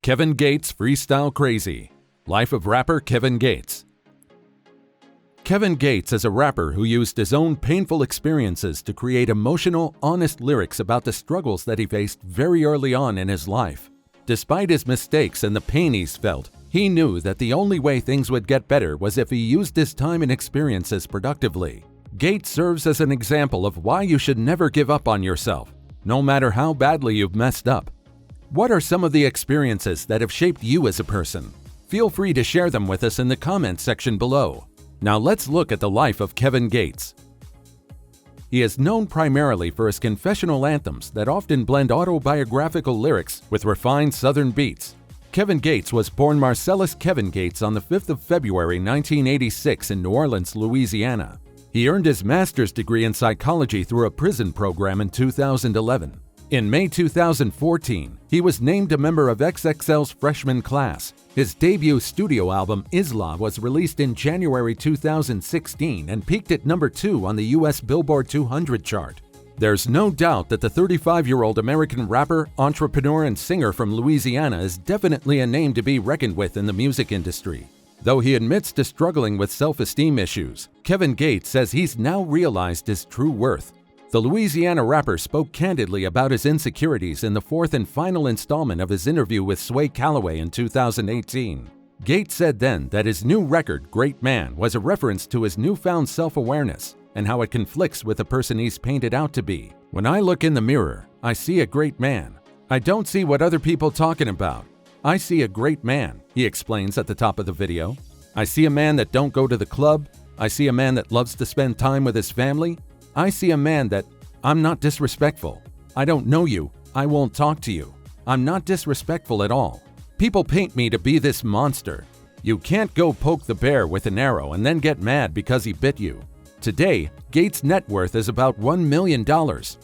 Kevin Gates Freestyle Crazy. Life of rapper Kevin Gates. Kevin Gates is a rapper who used his own painful experiences to create emotional, honest lyrics about the struggles that he faced very early on in his life. Despite his mistakes and the pain he's felt, he knew that the only way things would get better was if he used his time and experiences productively. Gates serves as an example of why you should never give up on yourself, no matter how badly you've messed up. What are some of the experiences that have shaped you as a person? Feel free to share them with us in the comments section below. Now let's look at the life of Kevin Gates. He is known primarily for his confessional anthems that often blend autobiographical lyrics with refined Southern beats. Kevin Gates was born Marcellus Kevin Gates on the 5th of February 1986 in New Orleans, Louisiana. He earned his master's degree in psychology through a prison program in 2011. In May 2014, he was named a member of XXL's freshman class. His debut studio album, Isla, was released in January 2016 and peaked at number 2 on the US Billboard 200 chart. There's no doubt that the 35-year-old American rapper, entrepreneur, and singer from Louisiana is definitely a name to be reckoned with in the music industry. Though he admits to struggling with self-esteem issues, Kevin Gates says he's now realized his true worth. The Louisiana rapper spoke candidly about his insecurities in the fourth and final installment of his interview with Sway Calloway in 2018. Gates said then that his new record, Great Man, was a reference to his newfound self-awareness and how it conflicts with the person he's painted out to be. "When I look in the mirror, I see a great man. I don't see what other people talking about. I see a great man," he explains at the top of the video. "I see a man that don't go to the club. I see a man that loves to spend time with his family. I see a man that, I'm not disrespectful. I don't know you. I won't talk to you. I'm not disrespectful at all. People paint me to be this monster. You can't go poke the bear with an arrow and then get mad because he bit you." Today, Gates' net worth is about $1 million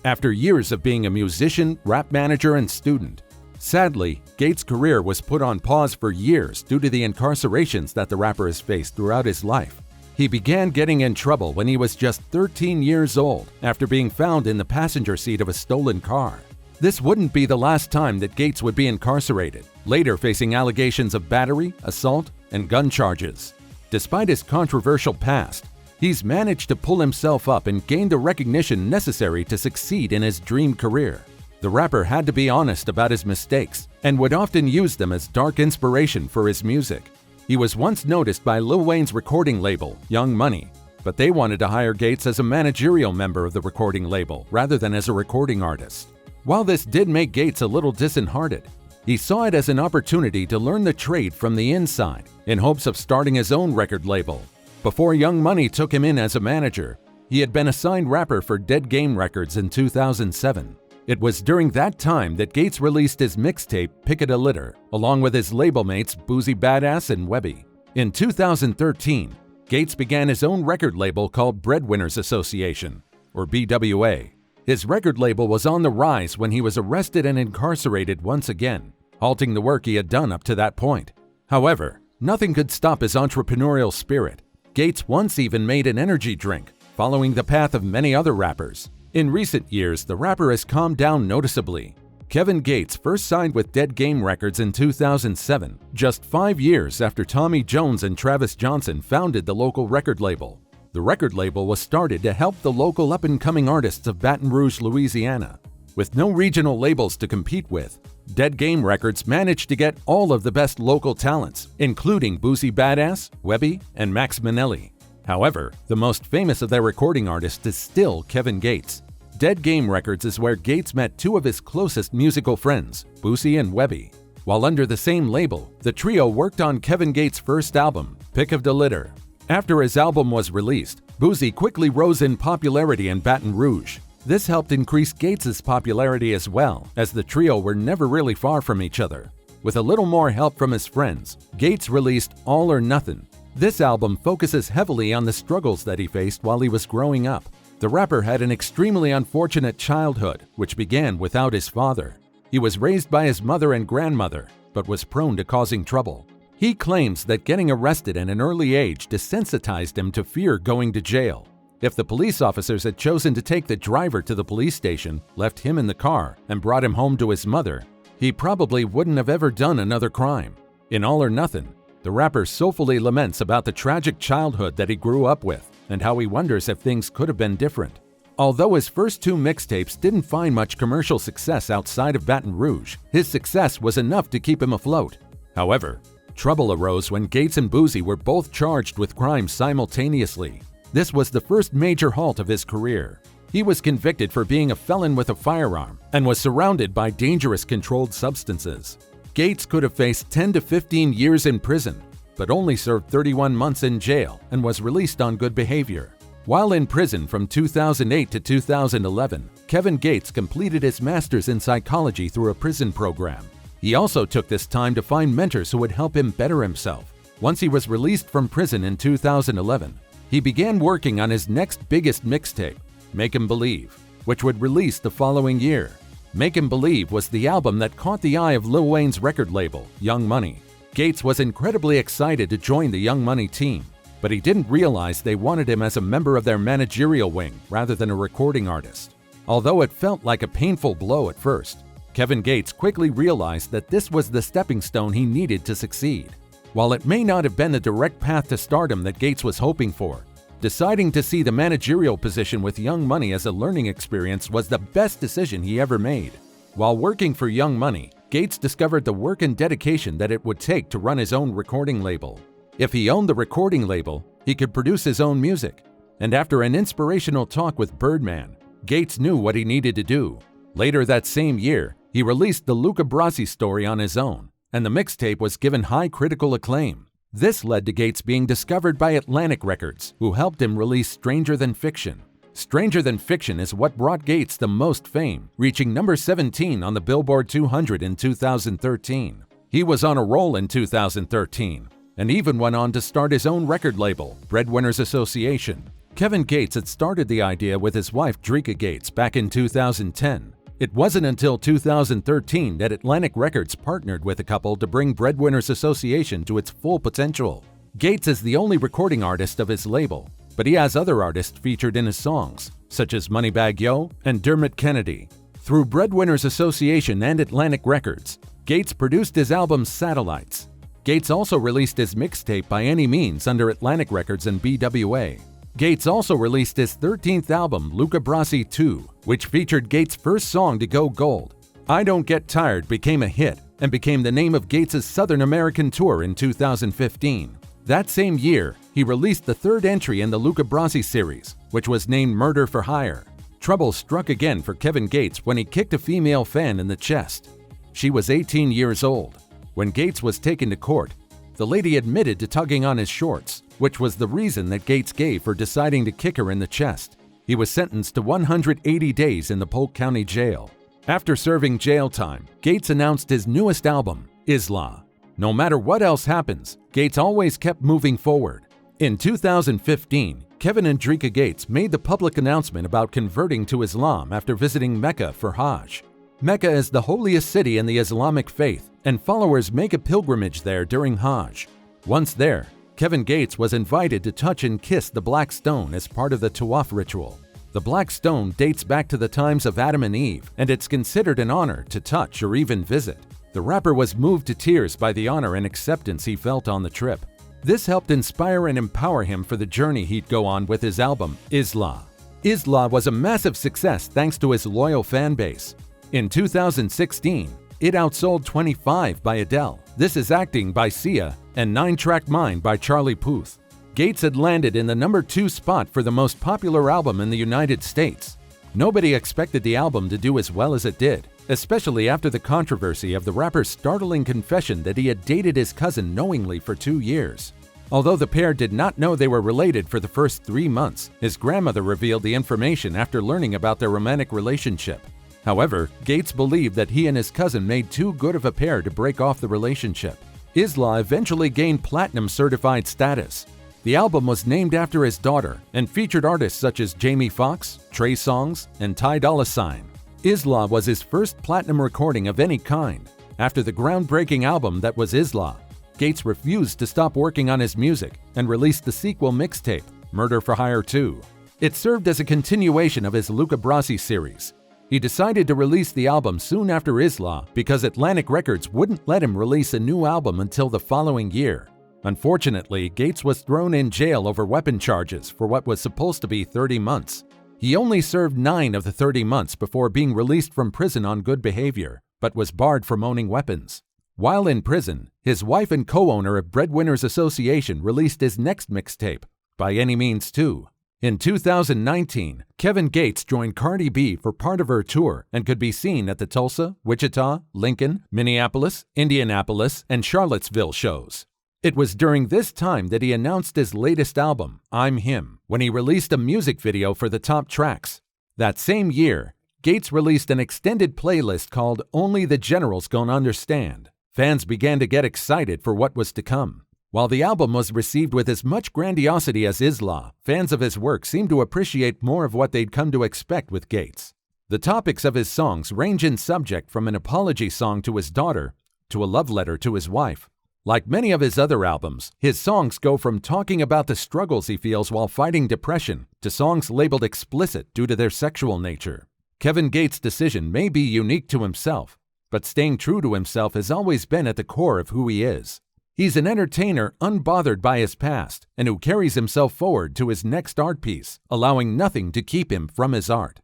after years of being a musician, rap manager, and student. Sadly, Gates' career was put on pause for years due to the incarcerations that the rapper has faced throughout his life. He began getting in trouble when he was just 13 years old after being found in the passenger seat of a stolen car. This wouldn't be the last time that Gates would be incarcerated, later facing allegations of battery, assault, and gun charges. Despite his controversial past, he's managed to pull himself up and gain the recognition necessary to succeed in his dream career. The rapper had to be honest about his mistakes and would often use them as dark inspiration for his music. He was once noticed by Lil Wayne's recording label, Young Money, but they wanted to hire Gates as a managerial member of the recording label rather than as a recording artist. While this did make Gates a little disheartened, he saw it as an opportunity to learn the trade from the inside in hopes of starting his own record label. Before Young Money took him in as a manager, he had been assigned rapper for Dead Game Records in 2007. It was during that time that Gates released his mixtape, Pick It a Litter, along with his label mates Boozy Badass and Webby. In 2013, Gates began his own record label called Breadwinners Association, or BWA. His record label was on the rise when he was arrested and incarcerated once again, halting the work he had done up to that point. However, nothing could stop his entrepreneurial spirit. Gates once even made an energy drink, following the path of many other rappers. In recent years, the rapper has calmed down noticeably. Kevin Gates first signed with Dead Game Records in 2007, just 5 years after Tommy Jones and Travis Johnson founded the local record label. The record label was started to help the local up-and-coming artists of Baton Rouge, Louisiana. With no regional labels to compete with, Dead Game Records managed to get all of the best local talents, including Boozy Badass, Webby, and Max Minnelli. However, the most famous of their recording artists is still Kevin Gates. Dead Game Records is where Gates met two of his closest musical friends, Boozy and Webby. While under the same label, the trio worked on Kevin Gates' first album, Pick of the Litter. After his album was released, Boozy quickly rose in popularity in Baton Rouge. This helped increase Gates' popularity as well, as the trio were never really far from each other. With a little more help from his friends, Gates released All or Nothing. This album focuses heavily on the struggles that he faced while he was growing up. The rapper had an extremely unfortunate childhood, which began without his father. He was raised by his mother and grandmother, but was prone to causing trouble. He claims that getting arrested at an early age desensitized him to fear going to jail. If the police officers had chosen to take the driver to the police station, left him in the car, and brought him home to his mother, he probably wouldn't have ever done another crime. In All or Nothing, the rapper soulfully laments about the tragic childhood that he grew up with and how he wonders if things could have been different. Although his first two mixtapes didn't find much commercial success outside of Baton Rouge, his success was enough to keep him afloat. However, trouble arose when Gates and Boosie were both charged with crimes simultaneously. This was the first major halt of his career. He was convicted for being a felon with a firearm and was surrounded by dangerous controlled substances. Gates could have faced 10 to 15 years in prison, but only served 31 months in jail and was released on good behavior. While in prison from 2008 to 2011, Kevin Gates completed his master's in psychology through a prison program. He also took this time to find mentors who would help him better himself. Once he was released from prison in 2011, he began working on his next biggest mixtape, Make 'Em Believe, which would release the following year. Make 'Em Believe was the album that caught the eye of Lil Wayne's record label, Young Money. Gates was incredibly excited to join the Young Money team, but he didn't realize they wanted him as a member of their managerial wing rather than a recording artist. Although it felt like a painful blow at first, Kevin Gates quickly realized that this was the stepping stone he needed to succeed. While it may not have been the direct path to stardom that Gates was hoping for, deciding to see the managerial position with Young Money as a learning experience was the best decision he ever made. While working for Young Money, Gates discovered the work and dedication that it would take to run his own recording label. If he owned the recording label, he could produce his own music. And after an inspirational talk with Birdman, Gates knew what he needed to do. Later that same year, he released the Luca Brasi story on his own, and the mixtape was given high critical acclaim. This led to Gates being discovered by Atlantic Records, who helped him release Stranger Than Fiction. Stranger Than Fiction is what brought Gates the most fame, reaching number 17 on the Billboard 200 in 2013. He was on a roll in 2013, and even went on to start his own record label, Breadwinners Association. Kevin Gates had started the idea with his wife Drika Gates back in 2010. It wasn't until 2013 that Atlantic Records partnered with the couple to bring Breadwinners Association to its full potential. Gates is the only recording artist of his label, but he has other artists featured in his songs, such as Moneybagg Yo and Dermot Kennedy. Through Breadwinners Association and Atlantic Records, Gates produced his album Satellites. Gates also released his mixtape By Any Means under Atlantic Records and BWA. Gates also released his 13th album, Luca Brasi 2, which featured Gates' first song to go gold. I Don't Get Tired became a hit and became the name of Gates' Southern American tour in 2015. That same year, he released the third entry in the Luca Brasi series, which was named Murder for Hire. Trouble struck again for Kevin Gates when he kicked a female fan in the chest. She was 18 years old. When Gates was taken to court, the lady admitted to tugging on his shorts, which was the reason that Gates gave for deciding to kick her in the chest. He was sentenced to 180 days in the Polk County Jail. After serving jail time, Gates announced his newest album, Islah. No matter what else happens, Gates always kept moving forward. In 2015, Kevin and Drika Gates made the public announcement about converting to Islam after visiting Mecca for Hajj. Mecca is the holiest city in the Islamic faith, and followers make a pilgrimage there during Hajj. Once there, Kevin Gates was invited to touch and kiss the black stone as part of the Tawaf ritual. The black stone dates back to the times of Adam and Eve, and it's considered an honor to touch or even visit. The rapper was moved to tears by the honor and acceptance he felt on the trip. This helped inspire and empower him for the journey he'd go on with his album, Islah. Islah was a massive success thanks to his loyal fan base. In 2016, it outsold 25 by Adele, This Is Acting by Sia, and 9 Track Mind by Charlie Puth. Gates had landed in the number 2 spot for the most popular album in the United States. Nobody expected the album to do as well as it did, especially after the controversy of the rapper's startling confession that he had dated his cousin knowingly for 2 years. Although the pair did not know they were related for the first 3 months, his grandmother revealed the information after learning about their romantic relationship. However, Gates believed that he and his cousin made too good of a pair to break off the relationship. Islah eventually gained platinum certified status. The album was named after his daughter and featured artists such as Jamie Foxx, Trey Songz, and Ty Dolla $ign. Islah was his first platinum recording of any kind. After the groundbreaking album that was Islah, Gates refused to stop working on his music and released the sequel mixtape, Murder for Hire 2. It served as a continuation of his Luca Brasi series. He decided to release the album soon after Isla because Atlantic Records wouldn't let him release a new album until the following year. Unfortunately, Gates was thrown in jail over weapon charges for what was supposed to be 30 months. He only served 9 of the 30 months before being released from prison on good behavior, but was barred from owning weapons. While in prison, his wife and co-owner of Breadwinners Association released his next mixtape, By Any Means Too. In 2019, Kevin Gates joined Cardi B for part of her tour and could be seen at the Tulsa, Wichita, Lincoln, Minneapolis, Indianapolis, and Charlottesville shows. It was during this time that he announced his latest album, I'm Him, when he released a music video for the top tracks. That same year, Gates released an extended playlist called Only the Generals Gonna Understand. Fans began to get excited for what was to come. While the album was received with as much grandiosity as Isla, fans of his work seemed to appreciate more of what they'd come to expect with Gates. The topics of his songs range in subject from an apology song to his daughter to a love letter to his wife. Like many of his other albums, his songs go from talking about the struggles he feels while fighting depression to songs labeled explicit due to their sexual nature. Kevin Gates' decision may be unique to himself, but staying true to himself has always been at the core of who he is. He's an entertainer unbothered by his past and who carries himself forward to his next art piece, allowing nothing to keep him from his art.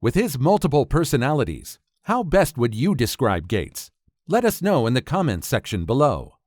With his multiple personalities, how best would you describe Gates? Let us know in the comments section below.